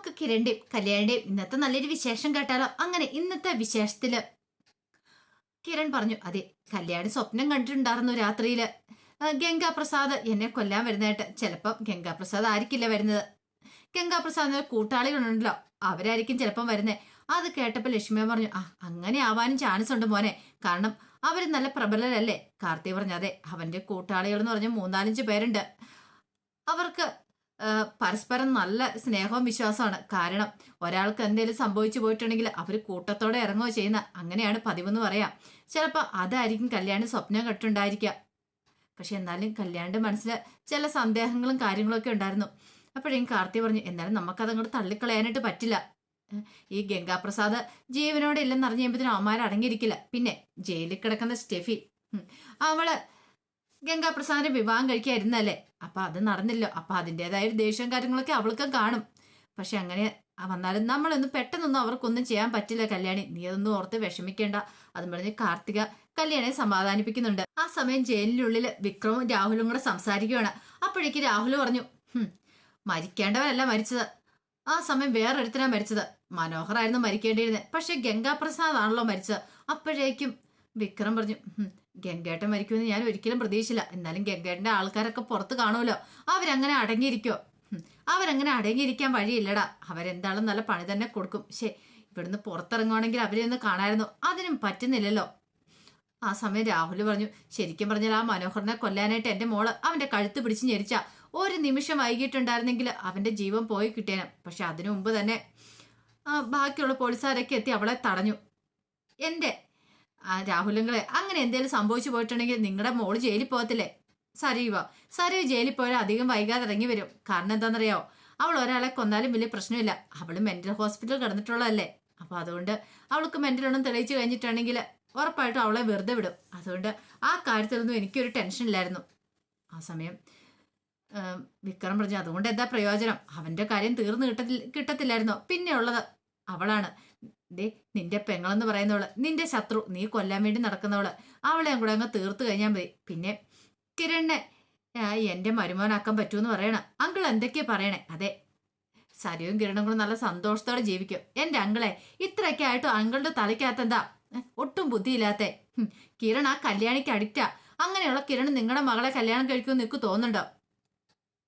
നമുക്ക് കിരണിന്റെയും കല്യാണിന്റെയും ഇന്നത്തെ നല്ലൊരു വിശേഷം കേട്ടാലോ? അങ്ങനെ ഇന്നത്തെ വിശേഷത്തില് കിരൺ പറഞ്ഞു, അതെ, കല്യാണി സ്വപ്നം കണ്ടിട്ടുണ്ടായിരുന്നു രാത്രിയില് ഗംഗാപ്രസാദ് എന്നെ കൊല്ലാൻ വരുന്നതായിട്ട്. ചിലപ്പം ഗംഗാപ്രസാദ് ആയിരിക്കില്ല വരുന്നത്, ഗംഗാപ്രസാദിന്റെ കൂട്ടാളികളുണ്ടല്ലോ, അവരായിരിക്കും ചിലപ്പം വരുന്നത്. അത് കേട്ടപ്പോൾ ലക്ഷ്മിയ പറഞ്ഞു, ആ, അങ്ങനെ ആവാനും ചാൻസ് ഉണ്ട് മോനെ, കാരണം അവര് നല്ല പ്രബലരല്ലേ. കാർത്തി പറഞ്ഞു, അതെ, അവന്റെ കൂട്ടാളികൾ എന്ന് പറഞ്ഞ 3-4 പേരുണ്ട്. അവർക്ക് പരസ്പരം നല്ല സ്നേഹവും വിശ്വാസമാണ്. കാരണം ഒരാൾക്ക് എന്തെങ്കിലും സംഭവിച്ചു പോയിട്ടുണ്ടെങ്കിൽ അവർ കൂട്ടത്തോടെ ഇറങ്ങുകയോ ചെയ്യുന്ന, അങ്ങനെയാണ് പതിവെന്ന് പറയാം. ചിലപ്പോൾ അതായിരിക്കും കല്യാണി സ്വപ്നം കെട്ടുണ്ടായിരിക്കുക. പക്ഷെ എന്നാലും കല്യാണിന്റെ മനസ്സിൽ ചില സന്ദേഹങ്ങളും കാര്യങ്ങളൊക്കെ ഉണ്ടായിരുന്നു. അപ്പോഴേക്കും കാർത്തി പറഞ്ഞു, എന്നാലും നമുക്കതങ്ങോട്ട് തള്ളിക്കളയാനായിട്ട് പറ്റില്ല. ഈ ഗംഗാപ്രസാദ് ജീവനോടെ ഇല്ലെന്ന് അറിഞ്ഞു കഴിയുമ്പോഴത്തേനും അവന്മാർ അടങ്ങിയിരിക്കില്ല. പിന്നെ ജയിലിൽ കിടക്കുന്ന സ്റ്റെഫി, അവള് ഗംഗാപ്രസാദിന്റെ വിവാഹം കഴിക്കായിരുന്നല്ലേ, അപ്പൊ അത് നടന്നില്ലോ. അപ്പൊ അതിൻ്റെതായ ദേഷ്യം കാര്യങ്ങളൊക്കെ അവൾക്കും കാണും. പക്ഷെ അങ്ങനെ വന്നാലും നമ്മളൊന്നും പെട്ടെന്നൊന്നും അവർക്കൊന്നും ചെയ്യാൻ പറ്റില്ല. കല്യാണി, നീ അതൊന്നും ഓർത്ത് വിഷമിക്കേണ്ട. അതും പറഞ്ഞ് കാർത്തിക കല്യാണിയെ സമാധാനിപ്പിക്കുന്നുണ്ട്. ആ സമയം ജയിലിനുള്ളിൽ വിക്രമും രാഹുലും കൂടെ സംസാരിക്കുകയാണ്. അപ്പോഴേക്ക് രാഹുൽ പറഞ്ഞു, മരിക്കേണ്ടവരല്ല മരിച്ചത്, ആ സമയം വേറൊരുത്തനാ മരിച്ചത്. മനോഹറായിരുന്നു മരിക്കേണ്ടിയിരുന്നത്, പക്ഷെ ഗംഗാപ്രസാദ് ആണല്ലോ മരിച്ചത്. അപ്പോഴേക്കും വിക്രം പറഞ്ഞു, ഗംഗേട്ടൻ മരിക്കുമെന്ന് ഞാൻ ഒരിക്കലും പ്രതീക്ഷിച്ചില്ല. എന്നാലും ഗംഗേട്ടന്റെ ആൾക്കാരൊക്കെ പുറത്ത് കാണുമല്ലോ, അവരങ്ങനെ അടങ്ങിയിരിക്കോ? അവരങ്ങനെ അടങ്ങിയിരിക്കാൻ വഴിയില്ലടാ, അവരെന്താളും നല്ല പണി തന്നെ കൊടുക്കും. ശേ, ഇവിടുന്ന് പുറത്തിറങ്ങുവാണെങ്കിൽ അവരെയൊന്ന് കാണായിരുന്നു, അതിനും പറ്റുന്നില്ലല്ലോ. ആ സമയം രാഹുൽ പറഞ്ഞു, ശരിക്കും പറഞ്ഞാൽ ആ മനോഹറിനെ കൊല്ലാനായിട്ട് എൻ്റെ മോള് അവന്റെ കഴുത്ത് പിടിച്ച് ഞെരിച്ച ഒരു നിമിഷം വൈകിട്ടുണ്ടായിരുന്നെങ്കിൽ അവന്റെ ജീവൻ പോയി കിട്ടിയേനെ. പക്ഷെ അതിനു മുമ്പ് തന്നെ ബാക്കിയുള്ള പോലീസുകാരൊക്കെ എത്തി അവളെ തടഞ്ഞു. എൻ്റെ രാഹുലങ്ങളെ, അങ്ങനെ എന്തെങ്കിലും സംഭവിച്ചു പോയിട്ടുണ്ടെങ്കിൽ നിങ്ങളുടെ മോള് ജയിലിൽ പോകത്തില്ലേ? സരീവ് ജയിലിൽ പോയാൽ അധികം വൈകാതെ ഇറങ്ങി വരും. കാരണം എന്താണെന്നറിയാവോ, അവൾ ഒരാളെ കൊന്നാലും വലിയ പ്രശ്നമില്ല. അവള് മെന്റൽ ഹോസ്പിറ്റൽ കിടന്നിട്ടുള്ളതല്ലേ. അപ്പൊ അതുകൊണ്ട് അവൾക്ക് മെന്റലൊന്നും തെളിയിച്ചു കഴിഞ്ഞിട്ടുണ്ടെങ്കിൽ ഉറപ്പായിട്ടും അവളെ വെറുതെ വിടും. അതുകൊണ്ട് ആ കാര്യത്തിലൊന്നും എനിക്കൊരു ടെൻഷൻ ഇല്ലായിരുന്നു. ആ സമയം വിക്രം പറഞ്ഞു, അതുകൊണ്ട് എന്താ പ്രയോജനം, അവന്റെ കാര്യം തീർന്നു കിട്ടത്തില്ലായിരുന്നോ? പിന്നെ ഉള്ളത് അവളാണ്. ദേ, നിന്റെ പെങ്ങളെന്ന് പറയുന്നവള്, നിന്റെ ശത്രു, നീ കൊല്ലാൻ വേണ്ടി നടക്കുന്നവള്, അവളെയും കൂടെ അങ്ങ് തീർത്തു കഴിഞ്ഞാൽ മതി. പിന്നെ കിരണിനെ എന്റെ മരുമോനാക്കാൻ പറ്റൂന്ന് പറയണം. അങ്കിൾ എന്തൊക്കെയാ പറയണേ? അതെ, സരിയും കിരണും കൂടെ നല്ല സന്തോഷത്തോടെ ജീവിക്കും. എന്റെ അങ്കിളെ, ഇത്രയൊക്കെ ആയിട്ടും അങ്കിളുടെ തലയ്ക്കകത്ത് എന്താ ഒട്ടും ബുദ്ധിയില്ലാത്ത? കിരൺ ആ കല്യാണിക്ക് അഡിക്റ്റാ. അങ്ങനെയുള്ള കിരൺ നിങ്ങളുടെ മകളെ കല്യാണം കഴിക്കുമെന്ന് നിനക്ക് തോന്നുന്നുണ്ടോ?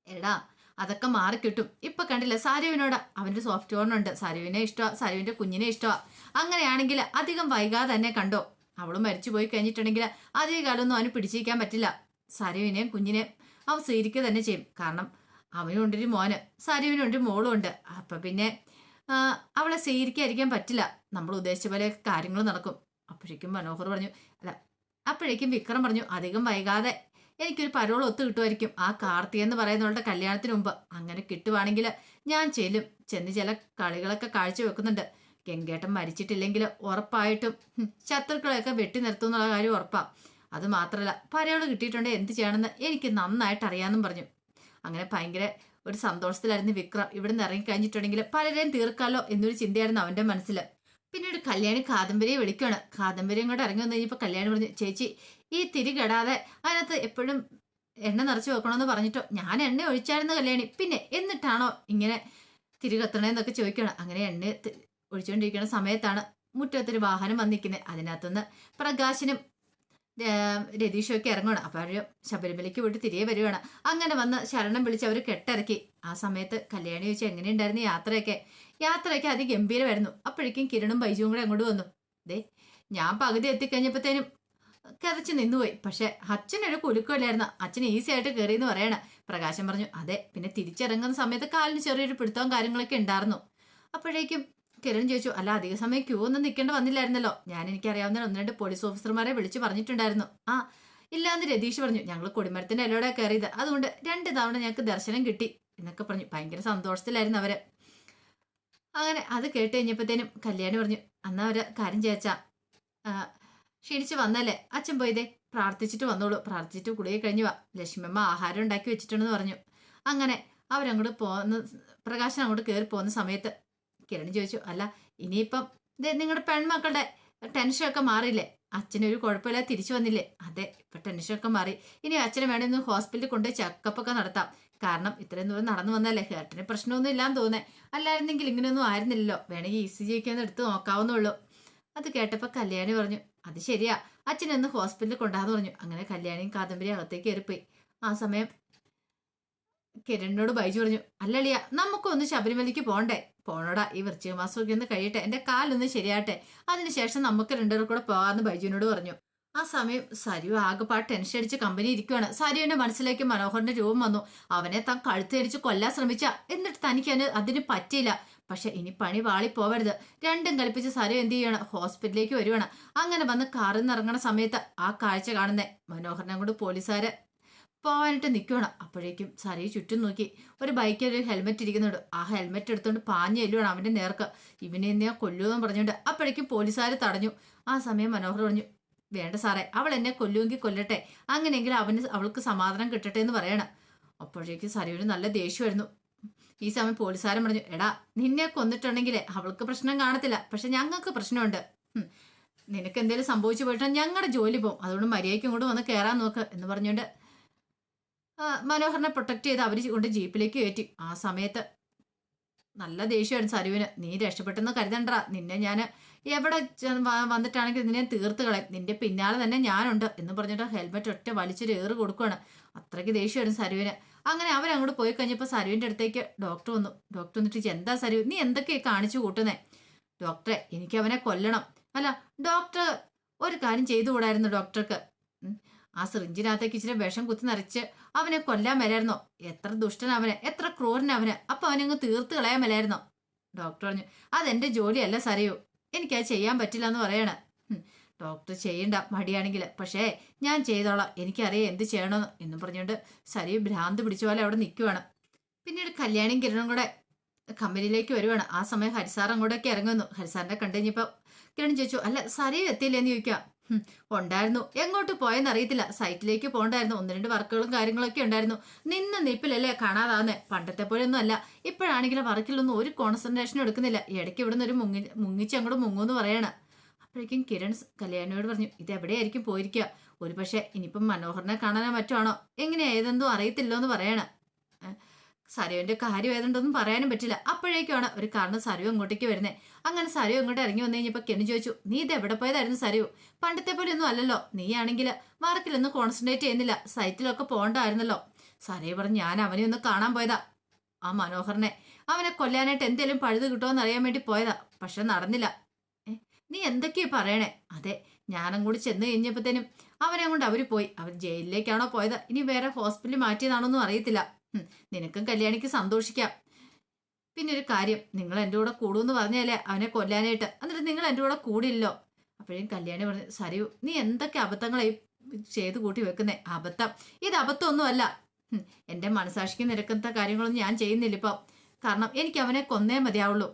എടാ, അതൊക്കെ മാറിക്കിട്ടും. ഇപ്പൊ കണ്ടില്ല, സാരുവിനോട് അവന്റെ സോഫ്റ്റ് കോർണുണ്ട്. സാരുവിനെ ഇഷ്ടമാ, സാരുവിന്റെ കുഞ്ഞിനെ ഇഷ്ടമാ. അങ്ങനെയാണെങ്കിൽ അധികം വൈകാതെ തന്നെ കണ്ടോ, അവള് മരിച്ചു പോയി കഴിഞ്ഞിട്ടുണ്ടെങ്കിൽ അധിക കാലമൊന്നും അവന് പിടിച്ചിരിക്കാൻ പറ്റില്ല. സരുവിനെയും കുഞ്ഞിനെയും അവൻ സ്വീകരിക്കുക തന്നെ ചെയ്യും. കാരണം അവനുണ്ടൊരു മോന്, സരുവിനുണ്ട് മോളും ഉണ്ട്. അപ്പൊ പിന്നെ അവളെ സ്വീകരിക്കാതിരിക്കാൻ പറ്റില്ല. നമ്മൾ ഉദ്ദേശിച്ച പോലെ കാര്യങ്ങൾ നടക്കും. അപ്പോഴേക്കും മനോഹർ പറഞ്ഞു, അല്ല, അപ്പോഴേക്കും വിക്രം പറഞ്ഞു, അധികം വൈകാതെ എനിക്കൊരു പരോൾ ഒത്തു കിട്ടുമായിരിക്കും ആ കാർത്തി എന്ന് പറയുന്നവളുടെ കല്യാണത്തിന് മുമ്പ്. അങ്ങനെ കിട്ടുവാണെങ്കിൽ ഞാൻ ചെന്ന് ചില കളികളൊക്കെ കാഴ്ച വെക്കുന്നുണ്ട്. ഗംഗേട്ടൻ മരിച്ചിട്ടില്ലെങ്കിൽ ഉറപ്പായിട്ടും ശത്രുക്കളെയൊക്കെ വെട്ടി നിർത്തും എന്നുള്ള കാര്യം ഉറപ്പാ. അത് മാത്രമല്ല, പരോള് കിട്ടിയിട്ടുണ്ടെങ്കിൽ എന്ത് ചെയ്യണമെന്ന് എനിക്ക് നന്നായിട്ട് അറിയാമെന്നും പറഞ്ഞു. അങ്ങനെ ഭയങ്കര ഒരു സന്തോഷത്തിലായിരുന്നു വിക്രം. ഇവിടുന്ന് ഇറങ്ങിക്കഴിഞ്ഞിട്ടുണ്ടെങ്കിൽ പലരെയും തീർക്കാലോ എന്നൊരു ചിന്തയായിരുന്നു അവന്റെ മനസ്സിൽ. പിന്നീട് കല്യാണി കാദംബരിയെ വിളിക്കുകയാണ്. കാദംബരി അങ്ങോട്ട് ഇറങ്ങി വന്നു കഴിഞ്ഞപ്പോൾ കല്യാണി പറഞ്ഞു, ചേച്ചി, ഈ തിരി കെടാതെ അതിനകത്ത് എപ്പോഴും എണ്ണ നിറച്ച് വെക്കണമെന്ന് പറഞ്ഞിട്ടോ? ഞാൻ എണ്ണ ഒഴിച്ചായിരുന്നു കല്യാണി, പിന്നെ എന്നിട്ടാണോ ഇങ്ങനെ തിരി കത്തണേന്നൊക്കെ ചോദിക്കണം. അങ്ങനെ എണ്ണ ഒഴിച്ചുകൊണ്ടിരിക്കുന്ന സമയത്താണ് മുറ്റത്തൊരു വാഹനം വന്നിരിക്കുന്നത്. അതിനകത്തുനിന്ന് പ്രകാശനും രതീഷും ഒക്കെ ഇറങ്ങണം. അപ്പൊ അവര് ശബരിമലയ്ക്ക് വിട്ട് തിരികെ വരുവാണ്. അങ്ങനെ വന്ന് ശരണം വിളിച്ച് അവർ കെട്ടിറക്കി. ആ സമയത്ത് കല്യാണി ചോദിച്ചു, എങ്ങനെയുണ്ടായിരുന്നു യാത്രയൊക്കെ അതിഗംഭീരമായിരുന്നു. അപ്പോഴേക്കും കിരണും ബൈജുവും കൂടെ അങ്ങോട്ട് വന്നു. ദേ, ഞാൻ പകുതി എത്തിക്കഴിഞ്ഞപ്പോഴത്തേനും കിതച്ച് നിന്നുപോയി. പക്ഷെ അച്ഛനൊരു കുലുക്കമില്ലായിരുന്നു, അച്ഛൻ ഈസി ആയിട്ട് കയറിയെന്ന് പറയണ. പ്രകാശം പറഞ്ഞു, അതെ, പിന്നെ തിരിച്ചിറങ്ങുന്ന സമയത്ത് കാലിന് ചെറിയൊരു പിടുത്തവും കാര്യങ്ങളൊക്കെ ഉണ്ടായിരുന്നു. അപ്പോഴേക്കും കിരൺ ചോദിച്ചു, അല്ല, അധിക സമയം ക്യൂ ഒന്നും നിൽക്കേണ്ട വന്നില്ലായിരുന്നല്ലോ? ഞാൻ എനിക്കറിയാവുന്ന 1-2 പോലീസ് ഓഫീസർമാരെ വിളിച്ചു പറഞ്ഞിട്ടുണ്ടായിരുന്നു. ആ, ഇല്ലാന്ന് രതീഷ് പറഞ്ഞു, ഞങ്ങൾ കൊടിമരത്തിന്റെ ഇലയോടെ കയറിയത്, അതുകൊണ്ട് 2 തവണ ഞങ്ങൾക്ക് ദർശനം കിട്ടി എന്നൊക്കെ പറഞ്ഞു. ഭയങ്കര സന്തോഷത്തിലായിരുന്നു അവര്. അങ്ങനെ അത് കേട്ട് കഴിഞ്ഞപ്പോഴത്തേനും കല്യാണി പറഞ്ഞു, അന്നാ ഒരു കാര്യം ചേച്ചാ, ക്ഷീണിച്ച് വന്നല്ലേ, അച്ഛൻ പോയതേ, പ്രാർത്ഥിച്ചിട്ട് വന്നോളൂ, പ്രാർത്ഥിച്ചിട്ട് കുളിയെ കഴിഞ്ഞു വാ, ലക്ഷ്മിയമ്മ ആഹാരം ഉണ്ടാക്കി വെച്ചിട്ടുണ്ടെന്ന് പറഞ്ഞു. അങ്ങനെ അവരങ്ങോട്ട് പ്രകാശൻ അങ്ങോട്ട് കയറി പോകുന്ന സമയത്ത് കിരൺ ചോദിച്ചു, അല്ല, ഇനിയിപ്പം നിങ്ങളുടെ പെൺമക്കളുടെ ടെൻഷനൊക്കെ മാറിയില്ലേ? അച്ഛനൊരു കുഴപ്പമില്ല തിരിച്ചു വന്നില്ലേ? അതെ, ഇപ്പൊ ടെൻഷനൊക്കെ മാറി. ഇനി അച്ഛനെ വേണമെന്ന് ഹോസ്പിറ്റലിൽ കൊണ്ടുപോയി ചെക്കപ്പ് ഒക്കെ നടത്താം. കാരണം ഇത്രയും ദൂരം നടന്നു വന്നല്ലേ, ഹേർട്ടിന് പ്രശ്നമൊന്നും ഇല്ലാന്ന് തോന്നേ. അല്ലായിരുന്നെങ്കിൽ ഇങ്ങനെയൊന്നും ആയിരുന്നില്ലല്ലോ. വേണമെങ്കിൽ ECG ഒക്കെ ഒന്ന് എടുത്ത് നോക്കാവുന്നുള്ളൂ. അത് കേട്ടപ്പോ കല്യാണി പറഞ്ഞു, അത് ശരിയാ, അച്ഛനൊന്ന് ഹോസ്പിറ്റലിൽ കൊണ്ടാന്ന് പറഞ്ഞു. അങ്ങനെ കല്യാണിയും കാദംബരി അകത്തേക്ക് കയറിപ്പോയി. ആ സമയം കിരണിനോട് ബൈജു പറഞ്ഞു, അല്ലളിയ നമുക്കൊന്ന് ശബരിമലയ്ക്ക് പോണ്ടേ? പോണോടാ, ഈ വൃശ്ചിക മാസമൊക്കെ ഒന്ന് കഴിയട്ടെ, എന്റെ കാലൊന്ന് ശരിയാട്ടെ, അതിനുശേഷം നമുക്ക് രണ്ടുപേർ കൂടെ പോകാമെന്ന് ബൈജുവിനോട് പറഞ്ഞു. ആ സമയം സരു ആകെപ്പാട് ടെൻഷൻ അടിച്ച് കമ്പനി ഇരിക്കുവാണ്. സരുവിന്റെ മനസ്സിലേക്ക് മനോഹറിന്റെ രൂപം വന്നു. അവനെ താൻ കഴുത്തടിച്ച് കൊല്ലാൻ ശ്രമിച്ച, എന്നിട്ട് തനിക്ക് അതിന് പറ്റിയില്ല. പക്ഷെ ഇനി പണി വാളി പോവരുത്. രണ്ടും കളിപ്പിച്ച് സരു എന്ത് ചെയ്യണം, ഹോസ്പിറ്റലിലേക്ക് വരുവാണ്. അങ്ങനെ വന്ന് കാറിൽ നിന്ന് ഇറങ്ങണ സമയത്ത് ആ കാഴ്ച കാണുന്നേ, മനോഹരനെ കൊണ്ട് പോലീസുകാര് പോവാനായിട്ട് നിൽക്കുകയാണ്. അപ്പോഴേക്കും സരി ചുറ്റും നോക്കി. ഒരു ബൈക്കിൽ ഒരു ഹെൽമെറ്റ് ഇരിക്കുന്നുണ്ട്. ആ ഹെൽമെറ്റ് എടുത്തുകൊണ്ട് പാഞ്ഞു ചെല്ലുവാണ് അവന്റെ നേർക്ക്. ഇവനെ എന്തിനാ കൊല്ലുമെന്ന് പറഞ്ഞുകൊണ്ട്. അപ്പോഴേക്കും പോലീസുകാർ തടഞ്ഞു. ആ സമയം മനോഹർ പറഞ്ഞു, വേണ്ട സാറേ, അവൾ എന്നെ കൊല്ലുമെങ്കിൽ കൊല്ലട്ടെ, അങ്ങനെയെങ്കിൽ അവൾക്ക് സമാധാനം കിട്ടട്ടെ എന്ന് പറയണം. അപ്പോഴേക്കും സരിവിന് നല്ല ദേഷ്യമായിരുന്നു. ഈ സമയം പോലീസുകാരൻ പറഞ്ഞു, എടാ നിന്നെ കൊന്നിട്ടുണ്ടെങ്കിലേ അവൾക്ക് പ്രശ്നം കാണത്തില്ല, പക്ഷെ ഞങ്ങൾക്ക് പ്രശ്നമുണ്ട്. നിനക്ക് എന്തെങ്കിലും സംഭവിച്ചു പോയിട്ടാൽ ഞങ്ങളുടെ ജോലി പോകും. അതുകൊണ്ട് മര്യാദയ്ക്ക് ഇങ്ങോട്ട് വന്ന് കയറാൻ നോക്ക് എന്ന് പറഞ്ഞുകൊണ്ട് മനോഹറിനെ പ്രൊട്ടക്ട് ചെയ്ത് അവർ കൊണ്ട് ജീപ്പിലേക്ക് കയറ്റി. ആ സമയത്ത് നല്ല ദേഷ്യമായിരുന്നു സരുവിന്. നീ രക്ഷപ്പെട്ടെന്ന് കരുതണ്ടാ, നിന്നെ ഞാൻ എവിടെ വന്നിട്ടാണെങ്കിൽ നിന്നെ തീർത്ത് കളയും, നിന്റെ പിന്നാലെ തന്നെ ഞാനുണ്ട് എന്ന് പറഞ്ഞിട്ട് ഹെൽമെറ്റ് ഒറ്റ വലിച്ചൊരു ഏറ് കൊടുക്കുകയാണ്. അത്രയ്ക്ക് ദേഷ്യമായിരുന്നു സരുവിന്. അങ്ങനെ അവരങ്ങോട്ട് പോയി കഴിഞ്ഞപ്പോൾ സരുവിൻ്റെ അടുത്തേക്ക് ഡോക്ടർ വന്നു. ഡോക്ടർ വന്നിട്ട്, എന്താ സരു, നീ എന്തൊക്കെയാ കാണിച്ചു കൂട്ടുന്നേ? ഡോക്ടറെ, എനിക്ക് അവനെ കൊല്ലണം. അല്ല ഡോക്ടർ, ഒരു കാര്യം ചെയ്തുകൂടായിരുന്നു ഡോക്ടർക്ക്? ആ സിറിഞ്ചിനകത്തേക്ക് ഇച്ചിരി വിഷം കുത്തി നിറച്ച് അവനെ കൊല്ലാൻ മേലായിരുന്നോ? എത്ര ദുഷ്ടനവന്, എത്ര ക്രൂരനവന്, അപ്പൊ അവനങ്ങ് തീർത്ത് കളയാൻ മേലായിരുന്നോ? ഡോക്ടർ പറഞ്ഞു, അതെന്റെ ജോലിയല്ല സരയു, എനിക്കത് ചെയ്യാൻ പറ്റില്ല എന്ന് പറയണ. ഡോക്ടർ ചെയ്യണ്ട മടിയാണെങ്കിൽ, പക്ഷേ ഞാൻ ചെയ്തോളാം, എനിക്കറിയാം എന്ത് ചെയ്യണമെന്ന് എന്ന് പറഞ്ഞുകൊണ്ട് സരയു ഭ്രാന്ത് പിടിച്ച പോലെ അവിടെ നിൽക്കുവാണ്. പിന്നീട് കല്യാണിയും കിരണും കൂടെ കമ്പനിയിലേക്ക് വരുവാണ്. ആ സമയം ഹരിസാർ അങ്ങോട്ടൊക്കെ ഇറങ്ങുന്നു. ഹരിസാറിനെ കണ്ടു കഴിഞ്ഞപ്പോ കിരൺ ചോദിച്ചു, അല്ല സരയു എത്തിയില്ലേന്ന് ചോദിക്കാം. ഉണ്ടായിരുന്നു, എങ്ങോട്ട് പോയെന്ന് അറിയത്തില്ല, സൈറ്റിലേക്ക് പോകണ്ടായിരുന്നു, 1-2 വർക്കുകളും കാര്യങ്ങളൊക്കെ ഉണ്ടായിരുന്നു. നിന്ന് നിപ്പിലല്ലേ കാണാതാവുന്നേ, പണ്ടത്തെ പോലെയൊന്നും അല്ല. ഇപ്പോഴാണെങ്കിലും വർക്കിലൊന്നും ഒരു കോൺസെൻട്രേഷനും എടുക്കുന്നില്ല, ഇടയ്ക്ക് ഇവിടുന്ന് ഒരു മുങ്ങിച്ച് അങ്ങോട്ട് മുങ്ങൂന്ന് പറയണ. അപ്പോഴേക്കും കിരൺ കല്യാണിയോട് പറഞ്ഞു, ഇത് എവിടെയായിരിക്കും പോയിരിക്കുക, ഒരു പക്ഷെ ഇനിയിപ്പം മനോഹറിനെ കാണാനോ മറ്റാണോ, എങ്ങനെയാ ഏതെന്തോ അറിയത്തില്ലോ എന്ന് പറയണ. സരുവിന്റെ കാര്യം ഏതുണ്ടെന്നും പറയാനും പറ്റില്ല. അപ്പോഴേക്കാണ് ഒരു കാരണം സരു അങ്ങോട്ടേക്ക് വരുന്നത്. അങ്ങനെ സരു അങ്ങോട്ട് ഇറങ്ങി വന്നു കഴിഞ്ഞപ്പോൾ കെണി ചോദിച്ചു, നീ ഇത് എവിടെ പോയതായിരുന്നു സരു? പണ്ടത്തെ പോലെ ഒന്നും അല്ലല്ലോ, നീ ആണെങ്കിൽ വർക്കിലൊന്നും കോൺസെൻട്രേറ്റ് ചെയ്യുന്നില്ല, സൈറ്റിലൊക്കെ പോകണ്ടായിരുന്നല്ലോ. സരു പറഞ്ഞു, ഞാൻ അവനെ ഒന്ന് കാണാൻ പോയതാ, ആ മനോഹറിനെ, അവനെ കൊല്ലാനായിട്ട് എന്തേലും പഴുത് കിട്ടുമോന്ന് അറിയാൻ വേണ്ടി പോയതാ, പക്ഷെ നടന്നില്ല. നീ എന്തൊക്കെയാ പറയണേ? അതെ, ഞാനും കൂടി ചെന്ന് കഴിഞ്ഞപ്പോഴത്തേനും അവനെ കൊണ്ട് അവര് പോയി. അവർ ജയിലിലേക്കാണോ പോയത്, ഇനി വേറെ ഹോസ്പിറ്റലിൽ മാറ്റിയതാണോന്നും അറിയത്തില്ല. നിനക്കും കല്യാണിക്ക് സന്തോഷിക്കാം. പിന്നെ ഒരു കാര്യം, നിങ്ങൾ എൻ്റെ കൂടെ കൂടുമെന്ന് പറഞ്ഞല്ലേ അവനെ കൊല്ലാനായിട്ട്, എന്നിട്ട് നിങ്ങൾ എൻ്റെ കൂടെ കൂടില്ലോ. അപ്പോഴും കല്യാണി പറഞ്ഞു, സരു നീ എന്തൊക്കെ അബദ്ധങ്ങളായി ചെയ്ത് കൂട്ടി വെക്കുന്നേ? അബദ്ധം, ഇത് അബദ്ധമൊന്നുമല്ല. എൻ്റെ മനസാക്ഷിക്ക് നിരക്കുന്ന കാര്യങ്ങളൊന്നും ഞാൻ ചെയ്യുന്നില്ല ഇപ്പം. കാരണം എനിക്ക് അവനെ കൊന്നേ മതിയാവുള്ളൂ,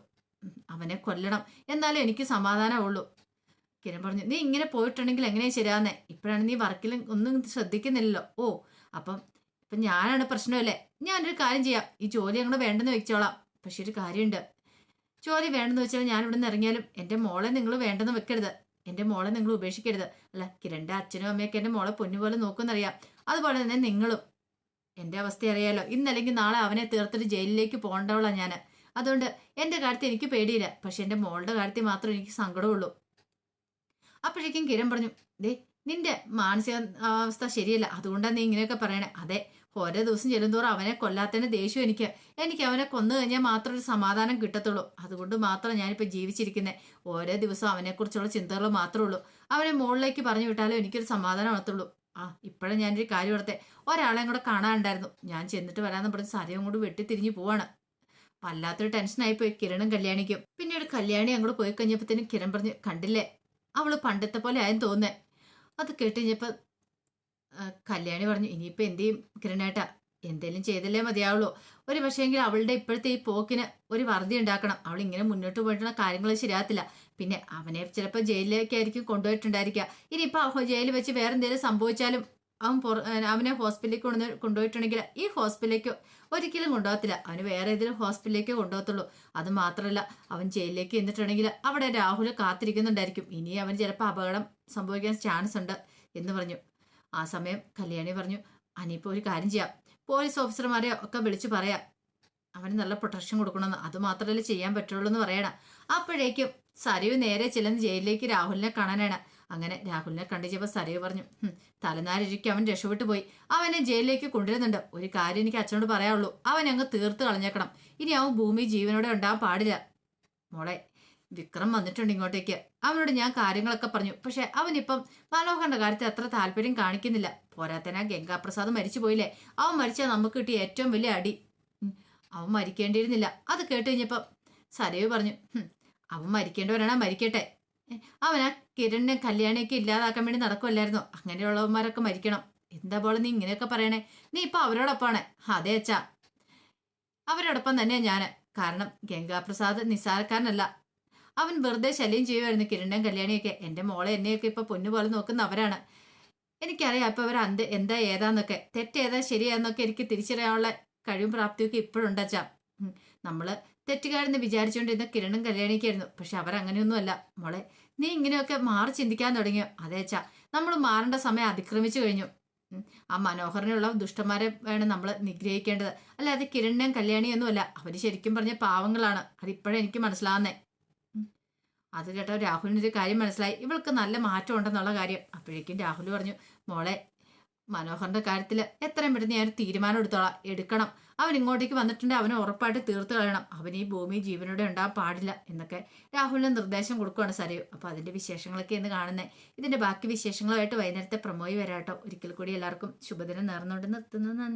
അവനെ കൊല്ലണം, എന്നാലും എനിക്ക് സമാധാനമുള്ളൂ. കിരൺ പറഞ്ഞു, നീ ഇങ്ങനെ പോയിട്ടുണ്ടെങ്കിൽ എങ്ങനെയാ ശരിയാന്നേ? ഇപ്പോഴാണ് നീ വർക്കിലും ഒന്നും ശ്രദ്ധിക്കുന്നില്ലല്ലോ. ഓ, അപ്പം ഞാനാണ് പ്രശ്നമല്ലേ? ഞാനൊരു കാര്യം ചെയ്യാം, ഈ ജോലി അങ്ങോട്ട് വേണ്ടെന്ന് വെച്ചോളാം. പക്ഷെ ഒരു കാര്യമുണ്ട്, ജോലി വേണ്ടെന്ന് വെച്ചാൽ ഞാൻ ഇവിടെ നിന്ന് ഇറങ്ങിയാലും എൻ്റെ മോളെ നിങ്ങൾ വേണ്ടെന്ന് വെക്കരുത്, എൻ്റെ മോളെ നിങ്ങൾ ഉപേക്ഷിക്കരുത്. അല്ല, കിരണിന്റെ അച്ഛനും അമ്മയൊക്കെ എൻ്റെ മോളെ പൊന്നുപോലെ നോക്കുമെന്നറിയാം, അതുപോലെ തന്നെ നിങ്ങളും. എൻ്റെ അവസ്ഥ അറിയാലോ, ഇന്നല്ലെങ്കിൽ നാളെ അവനെ തീർത്തിട്ട് ജയിലിലേക്ക് പോകേണ്ടവളാണ് ഞാൻ. അതുകൊണ്ട് എൻ്റെ കാര്യത്തിൽ എനിക്ക് പേടിയില്ല, പക്ഷെ എൻ്റെ മോളുടെ കാര്യത്തിൽ മാത്രം എനിക്ക് സങ്കടമുള്ളൂ. അപ്പോഴേക്കും കിരൺ പറഞ്ഞു, ദേ നിന്റെ മാനസിക അവസ്ഥ ശരിയല്ല, അതുകൊണ്ടാണ് നീ ഇങ്ങനെയൊക്കെ പറയണേ. അതെ, ഓരോ ദിവസം ചെല്ലുന്തോറും അവനെ കൊല്ലാത്തതിന് ദേഷ്യം എനിക്ക് അവനെ കൊന്നു കഴിഞ്ഞാൽ മാത്രം ഒരു സമാധാനം കിട്ടത്തുള്ളൂ. അതുകൊണ്ട് മാത്രം ഞാനിപ്പോൾ ജീവിച്ചിരിക്കുന്നത്. ഓരോ ദിവസവും അവനെക്കുറിച്ചുള്ള ചിന്തകൾ മാത്രമേ ഉള്ളൂ. അവനെ മുകളിലേക്ക് പറഞ്ഞു വിട്ടാലും എനിക്കൊരു സമാധാനം ആവത്തുള്ളൂ. ഇപ്പോഴും ഞാനൊരു കാര്യം ഓർത്തെ, ഒരാളെയും കൂടെ കാണാനുണ്ടായിരുന്നു, ഞാൻ ചെന്നിട്ട് വരാമെന്ന് പറഞ്ഞ് സരയും കൂടി വെട്ടിത്തിരിഞ്ഞ് പോവാണ്. വല്ലാത്തൊരു ടെൻഷനായിപ്പോയി കിരണും കല്യാണിക്കും. പിന്നീട് കല്യാണി അങ്ങോട്ട് പോയി കഴിഞ്ഞപ്പോഴത്തേനും കിരൺ പറഞ്ഞു, കണ്ടില്ലേ അവള് പണ്ടത്തെ പോലെ ആയെന്ന് തോന്നുന്നേ. അത് കേട്ടുകഴിഞ്ഞപ്പോൾ കല്യാണി പറഞ്ഞു, ഇനിയിപ്പോൾ എന്ത് ചെയ്യും കിരണേട്ടാ, എന്തേലും ചെയ്തല്ലേ മതിയാവുള്ളൂ. ഒരു പക്ഷേങ്കിൽ അവളുടെ ഇപ്പോഴത്തെ ഈ പോക്കിന് ഒരു വറുതി ഉണ്ടാക്കണം. അവൾ ഇങ്ങനെ മുന്നോട്ട് പോയിട്ടുള്ള കാര്യങ്ങൾ ശരിയാകത്തില്ല. പിന്നെ അവനെ ചിലപ്പോൾ ജയിലിലേക്കായിരിക്കും കൊണ്ടുപോയിട്ടുണ്ടായിരിക്കുക. ഇനിയിപ്പോൾ ജയിലിൽ വെച്ച് വേറെ എന്തെങ്കിലും സംഭവിച്ചാലും അവനെ ഹോസ്പിറ്റലിലേക്ക് കൊണ്ടുപോയിട്ടുണ്ടെങ്കിൽ ഈ ഹോസ്പിറ്റലിലേക്ക് ഒരിക്കലും കൊണ്ടുപോകത്തില്ല. അവന് വേറെ ഏതെങ്കിലും ഹോസ്പിറ്റലിലേക്ക് കൊണ്ടുപോകത്തുള്ളൂ. അത് മാത്രമല്ല, അവൻ ജയിലിലേക്ക് എന്നിട്ടുണ്ടെങ്കിൽ അവിടെ രാഹുൽ കാത്തിരിക്കുന്നുണ്ടായിരിക്കും. ഇനി അവന് ചിലപ്പോൾ അപകടം സംഭവിക്കാൻ ചാൻസ് ഉണ്ട് എന്ന് പറഞ്ഞു. ആ സമയം കല്യാണി പറഞ്ഞു, അനിയിപ്പോൾ ഒരു കാര്യം ചെയ്യാം, പോലീസ് ഓഫീസർമാരെ ഒക്കെ വിളിച്ച് പറയാം, അവന് നല്ല പ്രൊട്ടക്ഷൻ കൊടുക്കണമെന്ന്. അത് മാത്രമല്ല ചെയ്യാൻ പറ്റുള്ളൂ എന്ന് പറയണം. അപ്പോഴേക്കും സരയു നേരെ ചെല്ലുന്ന ജയിലിലേക്ക് രാഹുലിനെ കാണാനാണ്. അങ്ങനെ രാഹുലിനെ കണ്ടിച്ചപ്പോൾ സരയു പറഞ്ഞു, തലനാരിഴയ്ക്ക് അവൻ രക്ഷപ്പെട്ടു പോയി. അവനെ ജയിലിലേക്ക് കൊണ്ടുവരുന്നുണ്ട്. ഒരു കാര്യം എനിക്ക് അച്ഛനോട് പറയാനുള്ളൂ, അവൻ അങ്ങ് തീർത്ത് കളഞ്ഞേക്കണം. ഇനി അവൻ ഭൂമി ജീവനോടെ ഉണ്ടാകാൻ പാടില്ല. മോളെ, വിക്രം വന്നിട്ടുണ്ട് ഇങ്ങോട്ടേക്ക്. അവനോട് ഞാൻ കാര്യങ്ങളൊക്കെ പറഞ്ഞു. പക്ഷെ അവനിപ്പം മനോഹറിന്റെ കാര്യത്തിൽ അത്ര താല്പര്യം കാണിക്കുന്നില്ല. പോരാത്തന ഗംഗാപ്രസാദ് മരിച്ചു പോയില്ലേ, അവൻ മരിച്ചാൽ നമുക്ക് കിട്ടിയ ഏറ്റവും വലിയ അടി. അവൻ മരിക്കേണ്ടിയിരുന്നില്ല. അത് കേട്ട് കഴിഞ്ഞപ്പം സരയു പറഞ്ഞു, അവൻ മരിക്കേണ്ടവരാണ്, മരിക്കട്ടെ. അവൻ ആ കിരണിനെ കല്യാണിയൊക്കെ ഇല്ലാതാക്കാൻ വേണ്ടി നടക്കുമല്ലായിരുന്നോ? അങ്ങനെയുള്ളവന്മാരൊക്കെ മരിക്കണം. എന്താ പോലെ നീ ഇങ്ങനെയൊക്കെ പറയണേ? നീ ഇപ്പൊ അവരോടൊപ്പമാണ്. അതെ അച്ഛാ, അവരോടൊപ്പം തന്നെയാണ് ഞാൻ. കാരണം ഗംഗാപ്രസാദ് നിസ്സാരക്കാരനല്ല. അവൻ വെറുതെ ശല്യം ചെയ്യുമായിരുന്നു കിരണിനെയും കല്യാണിയൊക്കെ. എൻ്റെ മോളെ എന്നെയൊക്കെ ഇപ്പൊ പൊന്നുപോലെ നോക്കുന്ന അവരാണ്. എനിക്കറിയാം ഇപ്പൊ അവർ എന്താ ഏതാന്നൊക്കെ, തെറ്റേതാ ശരിയാന്നൊക്കെ എനിക്ക് തിരിച്ചറിയാനുള്ള കഴിവും പ്രാപ്തിയൊക്കെ ഇപ്പോഴുണ്ടച്ചാ. നമ്മള് തെറ്റുകാരെന്ന് വിചാരിച്ചുകൊണ്ടിരുന്ന കിരണും കല്യാണിക്കായിരുന്നു. പക്ഷെ അവരങ്ങനെയൊന്നുമല്ല. മോളെ, നീ ഇങ്ങനെയൊക്കെ മാറി ചിന്തിക്കാൻ തുടങ്ങിയോ? അതേച്ചാ, നമ്മൾ മാറേണ്ട സമയം അതിക്രമിച്ചു കഴിഞ്ഞു. ആ മനോഹരനുള്ള ദുഷ്ടന്മാരെ വേണം നമ്മൾ നിഗ്രഹിക്കേണ്ടത്. അല്ലാതെ കിരണിനെയും കല്യാണിയൊന്നും അല്ല. അവര് ശരിക്കും പറഞ്ഞ പാവങ്ങളാണ്. അതിപ്പോഴേ എനിക്ക് മനസ്സിലാവുന്നേ. അത് കേട്ടോ രാഹുലിനൊരു കാര്യം മനസ്സിലായി, ഇവൾക്ക് നല്ല മാറ്റം ഉണ്ടെന്നുള്ള കാര്യം. അപ്പോഴേക്കും രാഹുൽ പറഞ്ഞു, മോളെ, മനോഹറിന്റെ കാര്യത്തിൽ എത്രയും പെട്ടെന്ന് ഞാൻ തീരുമാനം എടുക്കണം. അവൻ ഇങ്ങോട്ടേക്ക് വന്നിട്ടുണ്ടെങ്കിൽ അവനെ ഉറപ്പായിട്ട് തീർത്ത് കളയണം. അവൻ ഈ ഭൂമി ജീവനോടെ ഉണ്ടാകാൻ പാടില്ല എന്നൊക്കെ രാഹുലിന് നിർദ്ദേശം കൊടുക്കുകയാണ് സരയു. അപ്പോൾ അതിന്റെ വിശേഷങ്ങളൊക്കെ എന്ന് കാണുന്നത്. ഇതിന്റെ ബാക്കി വിശേഷങ്ങളുമായിട്ട് വൈകുന്നേരത്തെ പ്രമോയി വരാട്ടോ. ഒരിക്കൽ കൂടി എല്ലാവർക്കും ശുഭദിനം നേർന്നുകൊണ്ട് നിർത്തുന്നു. നന്ദി.